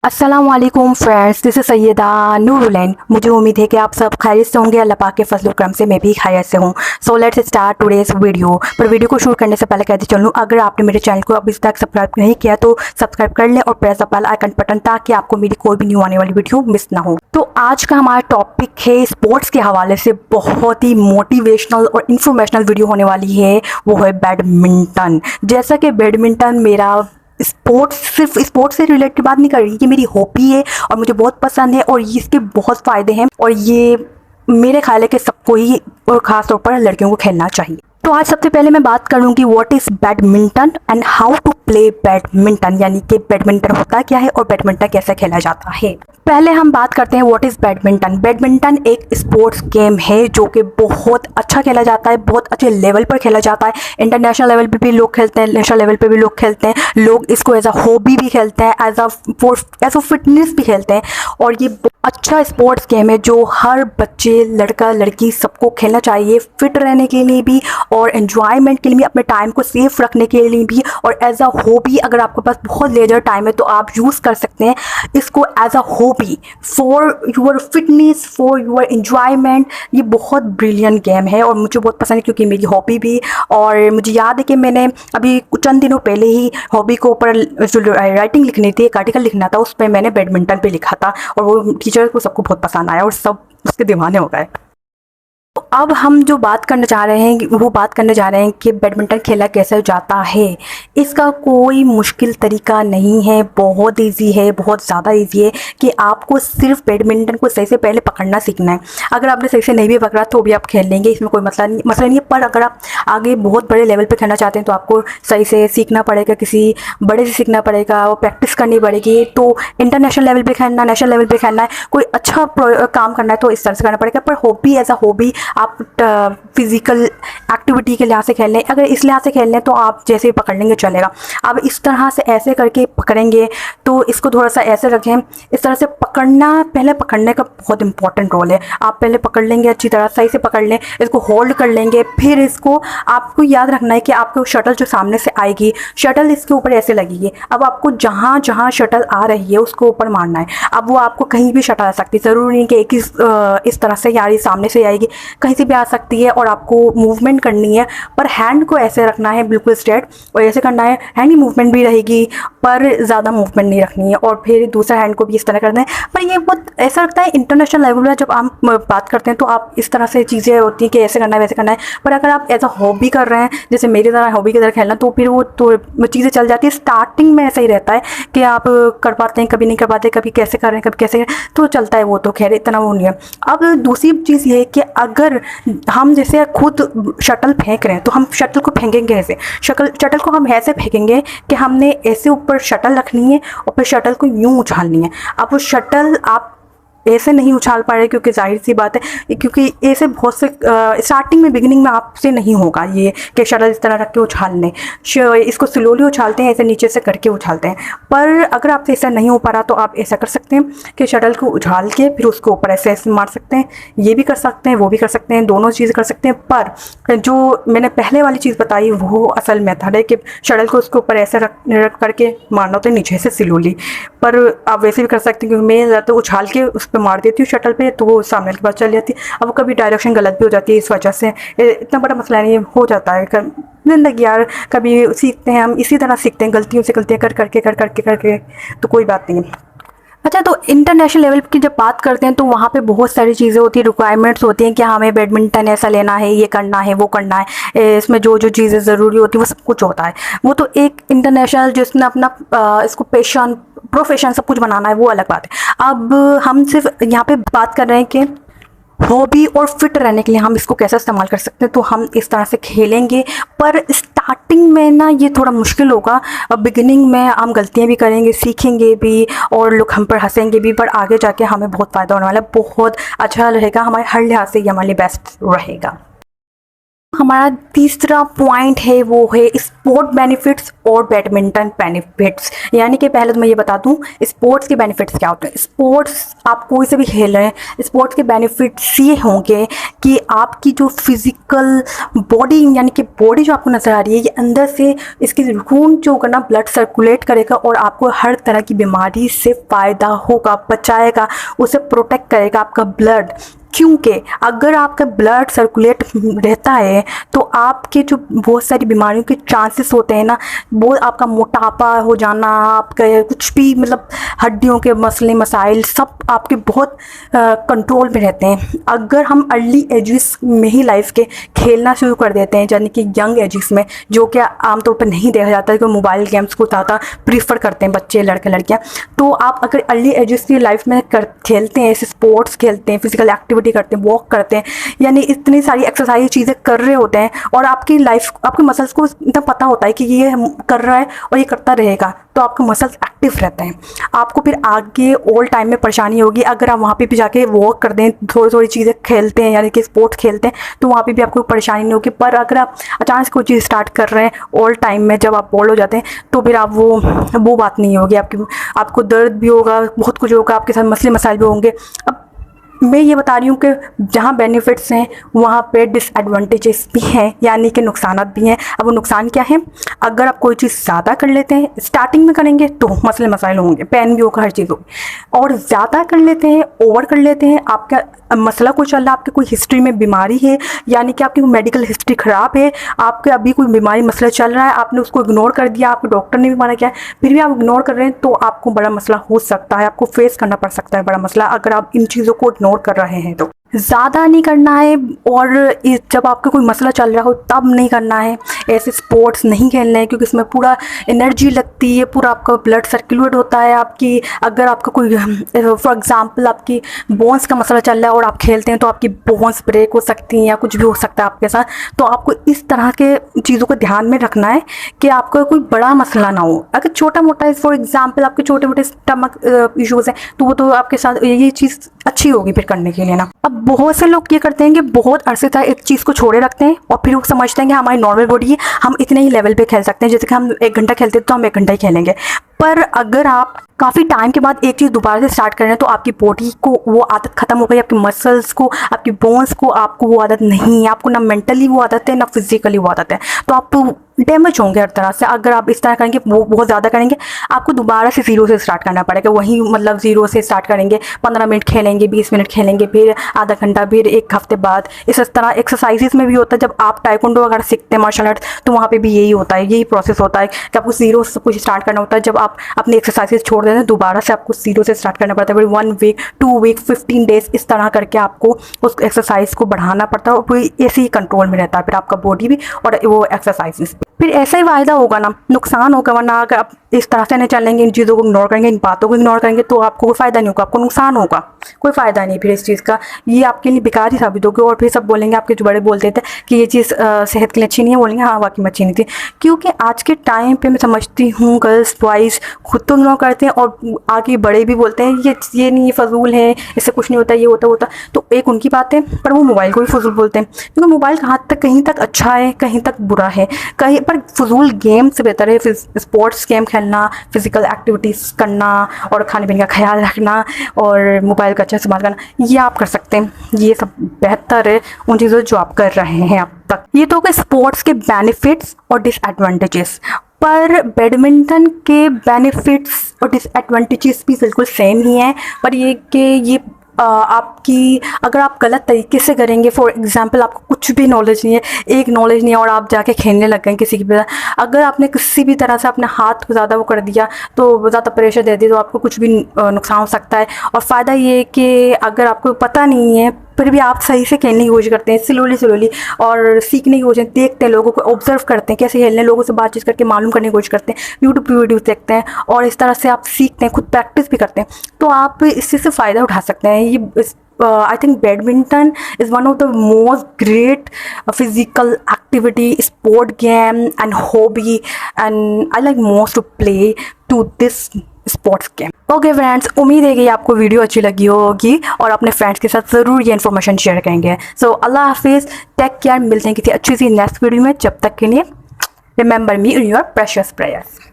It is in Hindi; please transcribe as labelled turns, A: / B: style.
A: अस्सलाम वालेकुम फ्रेंड्स, दिस इज़ सैयदा नूरुलैन। मुझे उम्मीद है कि आप सब खैरियत से होंगे। अल्लाह पाक के फजल करम से मैं भी खैरियत से हूँ। So let's start today's video. पर वीडियो को शुरू करने से पहले कहते चलूँ, अगर आपने मेरे चैनल को अभी तक सब्सक्राइब नहीं किया तो सब्सक्राइब कर लें और press the bell icon button, ताकि आपको मेरी कोई भी न्यू आने वाली वीडियो मिस ना हो। तो आज का हमारा टॉपिक है स्पोर्ट्स के हवाले से बहुत ही मोटिवेशनल और इन्फॉर्मेशनल वीडियो होने वाली है। वो है बैडमिंटन। जैसा कि बैडमिंटन मेरा स्पोर्ट्स, सिर्फ स्पोर्ट्स से रिलेटेड बात नहीं कर रही, ये मेरी हॉबी है और मुझे बहुत पसंद है और इसके बहुत फ़ायदे हैं और ये मेरे ख्याल है कि सबको ही और ख़ास तौर पर लड़कियों को खेलना चाहिए। तो आज सबसे पहले मैं बात करूंगी what is badminton and how to play badminton, यानी कि बैडमिंटन होता क्या है और बैडमिंटन कैसे खेला जाता है। पहले हम बात करते हैं व्हाट इज़ बैडमिंटन। बैडमिंटन एक स्पोर्ट्स गेम है जो कि बहुत अच्छा खेला जाता है, बहुत अच्छे लेवल पर खेला जाता है। इंटरनेशनल लेवल पे भी लोग खेलते हैं, नेशनल लेवल पे भी लोग खेलते हैं। लोग इसको एज अ हॉबी भी खेलते हैं, एज अ फिटनेस भी खेलते हैं। और ये अच्छा स्पोर्ट्स गेम है जो हर बच्चे, लड़का लड़की सबको खेलना चाहिए, फिट रहने के लिए भी और एन्जॉयमेंट के लिए भी, अपने टाइम को सेफ रखने के लिए भी और एज अ हॉबी। अगर आपके पास बहुत लेजर टाइम है तो आप यूज़ कर सकते हैं इसको as a hobby, for your fitness, for your enjoyment. ये बहुत ब्रिलियंट गेम है और मुझे बहुत पसंद है क्योंकि मेरी हॉबी भी। और मुझे याद है कि मैंने अभी चंद दिनों पहले ही हॉबी के ऊपर जो राइटिंग लिखनी थी, एक आर्टिकल लिखना था, उस पर मैंने बैडमिंटन पे लिखा था और वो टीचर को सबको बहुत पसंद आया और सब उसके दीवाने हो गए। तो अब हम जो बात करना चाह रहे हैं वो बात करने जा रहे हैं कि बैडमिंटन खेला कैसे जाता है। इसका कोई मुश्किल तरीका नहीं है, बहुत इजी है, बहुत ज़्यादा इजी है कि आपको सिर्फ बैडमिंटन को सही से पहले पकड़ना सीखना है। अगर आपने सही से नहीं भी पकड़ा तो भी आप खेल लेंगे, इसमें कोई मसला नहीं है। पर अगर आप आगे बहुत बड़े लेवल पे खेलना चाहते हैं तो आपको सही से सीखना पड़ेगा, किसी बड़े से सीखना पड़ेगा और प्रैक्टिस करनी पड़ेगी। तो इंटरनेशनल लेवल पे खेलना, नेशनल लेवल पे खेलना है, कोई अच्छा काम करना है तो इस तरह से करना पड़ेगा। पर हॉबी एज अ हॉबी आप फिज़िकल एक्टिविटी के लिहाज से खेल लें, अगर इस लिहाज से खेल लें तो आप जैसे ही पकड़ लेंगे चलेगा। अब इस तरह से ऐसे करके पकड़ेंगे तो इसको थोड़ा सा ऐसे रखें, इस तरह से पकड़ना, पहले पकड़ने का बहुत इंपॉर्टेंट रोल है। आप पहले पकड़ लेंगे, अच्छी तरह सही से पकड़ लें, इसको होल्ड कर लेंगे, फिर इसको आपको याद रखना है कि आपको शटल जो सामने से आएगी, शटल इसके ऊपर ऐसे लगेगी। अब आपको जहाँ जहाँ शटल आ रही है उसको ऊपर मारना है। अब वो आपको कहीं भी शटल आ सकती है, ज़रूरी नहीं कि एक इस तरह से यारी सामने से आएगी, कहीं से भी आ सकती है और आपको मूवमेंट करनी है। पर हैंड को ऐसे रखना है बिल्कुल स्ट्रेट और ऐसे करना है, हैंड की मूवमेंट भी रहेगी पर ज़्यादा मूवमेंट नहीं रखनी है। और फिर दूसरा हैंड को भी इस तरह करना है। पर ये बहुत ऐसा लगता है इंटरनेशनल लेवल पर जब आप बात करते हैं तो आप इस तरह से चीज़ें होती हैं कि ऐसे करना है, वैसे करना है। पर अगर आप एज अ हॉबी कर रहे हैं, जैसे मेरी तरह हॉबी की तरह खेलना, तो फिर वो तो चीज़ें चल जाती है। स्टार्टिंग में ऐसा ही रहता है कि आप कर पाते हैं, कभी नहीं कर पाते, कभी कैसे कर रहे हैं, कभी कैसे, तो चलता है वो, तो खैर इतना वो नहीं है। अब दूसरी चीज़ ये है कि अगर हम जैसे खुद शटल फेंक रहे हैं तो हम शटल को फेंकेंगे ऐसे, शटल को हम ऐसे फेंकेंगे कि हमने ऐसे ऊपर शटल रखनी है और फिर शटल को यूं उछालनी है। अब वो शटल आप ऐसे नहीं उछाल पा रहे क्योंकि जाहिर सी बात है, क्योंकि ऐसे बहुत से स्टार्टिंग में, बिगिनिंग में आपसे नहीं होगा ये कि शटल इस तरह रख के उछालने। इसको स्लोली उछालते हैं, ऐसे नीचे से करके उछालते हैं। पर अगर आपसे ऐसा नहीं हो पा रहा तो आप ऐसा कर सकते हैं कि शटल को उछाल के फिर उसको ऊपर ऐसे ऐसे मार सकते हैं। ये भी कर सकते हैं, वो भी कर सकते हैं, दोनों चीज़ कर सकते हैं। पर जो मैंने पहले वाली चीज़ बताई वो असल मेथड है कि शटल को उसके ऊपर ऐसे रख करके मारना होता है नीचे से स्लोली। पर आप वैसे भी कर सकते हैं, क्योंकि मैं ज़्यादा उछाल के उस पे मार देती हूँ शटल पे तो वो सामने के पास चल जाती है। अब कभी डायरेक्शन गलत भी हो जाती है, इस वजह से इतना बड़ा मसला नहीं हो जाता है। ज़िंदगी यार, कभी सीखते हैं हम, इसी तरह सीखते हैं, गलतियों से गलतियाँ कर करके, तो कोई बात नहीं है। अच्छा, तो इंटरनेशनल लेवल की जब बात करते हैं तो वहाँ पे बहुत सारी चीज़ें होती हैं, रिक्वायरमेंट्स होती हैं कि हमें बैडमिंटन ऐसा लेना है, ये करना है, वो करना है, इसमें जो जो चीज़ें ज़रूरी होती हैं वो सब कुछ होता है। वो तो एक इंटरनेशनल जिसने अपना इसको पैशन, प्रोफेशन सब कुछ बनाना है, वो अलग बात है। अब हम सिर्फ यहाँ पे बात कर रहे हैं कि हॉबी और फिट रहने के लिए हम इसको कैसे इस्तेमाल कर सकते हैं, तो हम इस तरह से खेलेंगे। पर स्टार्टिंग में ना ये थोड़ा मुश्किल होगा, बिगिनिंग में हम गलतियाँ भी करेंगे, सीखेंगे भी और लोग हम पर हंसेंगे भी, पर आगे जाके हमें बहुत फ़ायदा होने वाला है, बहुत अच्छा रहेगा, हमारे हर लिहाज से ये हमारे लिए बेस्ट रहेगा। हमारा तीसरा पॉइंट है वो है स्पोर्ट बेनिफिट्स और बैडमिंटन बेनिफिट्स। यानी कि पहले तो मैं ये बता दूं स्पोर्ट्स के बेनिफिट्स क्या होते हैं। स्पोर्ट्स आप कोई से भी खेल रहे हैं, स्पोर्ट्स के बेनिफिट्स ये होंगे कि आपकी जो फिजिकल बॉडी यानी कि बॉडी जो आपको नज़र आ रही है ये अंदर से इसकी खून जो होगा ना ब्लड सर्कुलेट करेगा और आपको हर तरह की बीमारी से फ़ायदा होगा, बचाएगा, उसे प्रोटेक्ट करेगा आपका ब्लड। क्योंकि अगर आपका ब्लड सर्कुलेट रहता है तो आपके जो बहुत सारी बीमारियों के चांसेस होते हैं ना, वो आपका मोटापा हो जाना, आपका कुछ भी मतलब हड्डियों के मसले मसाइल सब आपके बहुत कंट्रोल में रहते हैं। अगर हम अर्ली एजेस में ही लाइफ के खेलना शुरू कर देते हैं, यानी कि यंग एजेस में, जो कि आमतौर पर नहीं देखा जाता है कि मोबाइल गेम्स को ज़्यादा प्रीफर करते हैं बच्चे लड़के लड़कियाँ, तो आप अगर अर्ली एजेस की लाइफ में खेलते हैं, ऐसे स्पोर्ट्स खेलते हैं, फिजिकल एक्टिविटी करते हैं, वॉक करते हैं, यानी इतनी सारी एक्सरसाइज चीज़ें कर रहे होते हैं और आपकी लाइफ आपके मसल्स को इतना पता होता है कि ये कर रहा है और ये करता रहेगा, तो आपके मसल्स एक्टिव रहते हैं। आपको फिर आगे ऑल टाइम में परेशानी होगी अगर आप वहाँ पे भी जाके वॉक कर दें, थोड़ी थोड़ी चीज़ें खेलते हैं यानी कि स्पोर्ट्स खेलते हैं, तो वहाँ पे भी आपको परेशानी नहीं होगी। पर अगर आप अचानक से कोई चीज़ स्टार्ट कर रहे हैं ऑल टाइम में, जब आप बोल्ड हो जाते हैं, तो फिर आप वो बात नहीं होगी। आपको दर्द भी होगा, बहुत कुछ होगा, आपके साथ मसले मसाइल भी होंगे। अब मैं ये बता रही हूँ कि जहाँ बेनिफिट्स हैं वहाँ पे डिसएडवांटेजेस भी हैं, यानी कि नुकसानात भी हैं। अब वो नुकसान क्या है? अगर आप कोई चीज़ ज़्यादा कर लेते हैं, स्टार्टिंग में करेंगे तो मसले मसाइल होंगे, पेन भी होगा, हर चीज़ होगी, और ज़्यादा कर लेते हैं, ओवर कर लेते हैं, आपका मसला कोई चल रहा है, आपकी कोई हिस्ट्री में बीमारी है, यानी कि आपकी मेडिकल हिस्ट्री ख़राब है, आपके अभी कोई बीमारी मसला चल रहा है, आपने उसको इग्नोर कर दिया, आपके डॉक्टर ने भी मना किया, फिर भी आप इग्नोर कर रहे हैं, तो आपको बड़ा मसला हो सकता है, आपको फेस करना पड़ सकता है बड़ा मसला, अगर आप इन चीज़ों को इग्नोर कर रहे हैं। तो ज़्यादा नहीं करना है, और जब आपका कोई मसला चल रहा हो तब नहीं करना है। ऐसे स्पोर्ट्स नहीं खेलने हैं क्योंकि इसमें पूरा एनर्जी लगती है, पूरा आपका ब्लड सर्कुलेट होता है। आपकी अगर आपका कोई फॉर एग्जांपल आपकी बोन्स का मसला चल रहा है और आप खेलते हैं तो आपकी बोन्स ब्रेक हो सकती हैं या कुछ भी हो सकता है आपके साथ। तो आपको इस तरह के चीज़ों को ध्यान में रखना है कि आपका कोई बड़ा मसला ना हो। अगर छोटा मोटा है, फॉर एग्जाम्पल आपके छोटे मोटे स्टमक इशूज़ हैं, तो वो तो आपके साथ ये चीज़ अच्छी होगी फिर करने के लिए ना। अब बहुत से लोग ये करते हैं कि बहुत अरसे तक एक चीज़ को छोड़े रखते हैं और फिर वो समझते हैं कि हमारी नॉर्मल बॉडी है, हम इतने ही लेवल पे खेल सकते हैं, जैसे कि हम 1 घंटा खेलते हैं तो हम 1 घंटा ही खेलेंगे। पर अगर आप काफ़ी टाइम के बाद एक चीज़ दोबारा से स्टार्ट कर रहे हैं तो आपकी बॉडी को वो आदत ख़त्म हो गई, आपके मसल्स को, आपकी बोन्स को, आपको वो आदत नहीं है, आपको ना मेंटली वो आदत है ना फिजिकली वो आदत है, तो आप डैमेज होंगे हर तरह से। अगर आप इस तरह करेंगे, वो बहुत ज़्यादा करेंगे, आपको दोबारा से ज़ीरो से स्टार्ट करना पड़ेगा। वहीं मतलब ज़ीरो से स्टार्ट करेंगे, 15 मिनट खेलेंगे, 20 मिनट खेलेंगे, फिर आधा घंटा, फिर 1 हफ्ते बाद। इस तरह एक्सरसाइजेस में भी होता है, जब आप टाइकोंडो वगैरह सीखते हैं, मार्शल आर्ट्स, तो वहाँ पे भी यही होता है, यही प्रोसेस होता है कि आपको ज़ीरो से कुछ स्टार्ट करना होता है। जब आप अपनी एक्सरसाइजेस छोड़ देते हैं, दोबारा से आपको ज़ीरो से स्टार्ट करना पड़ता है। फिर 1 वीक, 2 वीक, 15 डेज, इस तरह करके आपको उस एक्सरसाइज को बढ़ाना पड़ता है, और फिर ऐसे ही कंट्रोल में रहता है फिर आपका बॉडी भी और वो एक्सरसाइजेस। फिर ऐसा ही फ़ायदा होगा ना, नुकसान होगा। वरना अगर आप इस तरह से नहीं चलेंगे, इन चीज़ों को इग्नोर करेंगे, इन बातों को इग्नोर करेंगे, तो आपको कोई फ़ायदा नहीं होगा, आपको नुकसान होगा, कोई फ़ायदा नहीं फिर इस चीज़ का। ये आपके लिए बेकार ही साबित होगी। और फिर सब बोलेंगे, आपके जो बड़े बोलते थे कि ये चीज़ सेहत के लिए अच्छी नहीं है, बोलेंगे हाँ वाकई में अच्छी नहीं थी। क्योंकि आज के टाइम पे मैं समझती हूँ गर्ल्स बॉयज़ खुद तो इग्नोर करते हैं और आगे बड़े भी बोलते हैं ये नहीं, ये फजूल है, इससे कुछ नहीं होता, ये होता। तो एक उनकी बात है, पर वो मोबाइल को भी फजूल बोलते हैं। क्योंकि मोबाइल कहीं तक अच्छा है, कहीं तक बुरा है, कहीं पर फजूल गेम से बेहतर है स्पोर्ट्स गेम खेलना, फिजिकल एक्टिविटीज़ करना और खाने पीने का ख्याल रखना और मोबाइल का अच्छा इस्तेमाल करना। ये आप कर सकते हैं, ये सब बेहतर है उन चीज़ों जो आप कर रहे हैं अब तक। ये तो हो स्पोर्ट्स के बेनिफिट्स और डिसएडवांटेजेस। पर बैडमिंटन के बेनिफिट्स और डिसएडवांटेजेस भी बिल्कुल सेम ही हैं, पर ये कि ये आपकी अगर आप गलत तरीके से करेंगे, फॉर एग्जांपल आपको कुछ भी नॉलेज नहीं है, एक नॉलेज नहीं है और आप जाके खेलने लग गए किसी की भी, अगर आपने किसी भी तरह से अपने हाथ को ज़्यादा वो कर दिया, तो ज़्यादा प्रेशर दे दिया, तो आपको कुछ भी नुकसान हो सकता है। और फ़ायदा ये है कि अगर आपको पता नहीं है फिर भी आप सही से खेलने की कोशिश करते हैं, स्लोली और सीखने की कोशिश, देखते हैं, लोगों को ऑब्जर्व करते हैं कैसे खेलने, लोगों से बातचीत करके मालूम करने की कोशिश करते हैं, यूट्यूब पे वीडियोस देखते हैं और इस तरह से आप सीखते हैं, खुद प्रैक्टिस भी करते हैं, तो आप इससे से फ़ायदा उठा सकते हैं। ये I think badminton is one of the most great physical activity, sport game and hobby, and I like most to play to this sports game. Okay friends, उम्मीद है कि आपको वीडियो अच्छी लगी होगी और अपने फ्रेंड्स के साथ ज़रूर ये इन्फॉर्मेशन शेयर करेंगे। सो अल्लाह हाफिज़, टेक केयर, मिलते हैं किसी अच्छी सी नेक्स्ट वीडियो में। जब तक के लिए remember me in your precious prayers.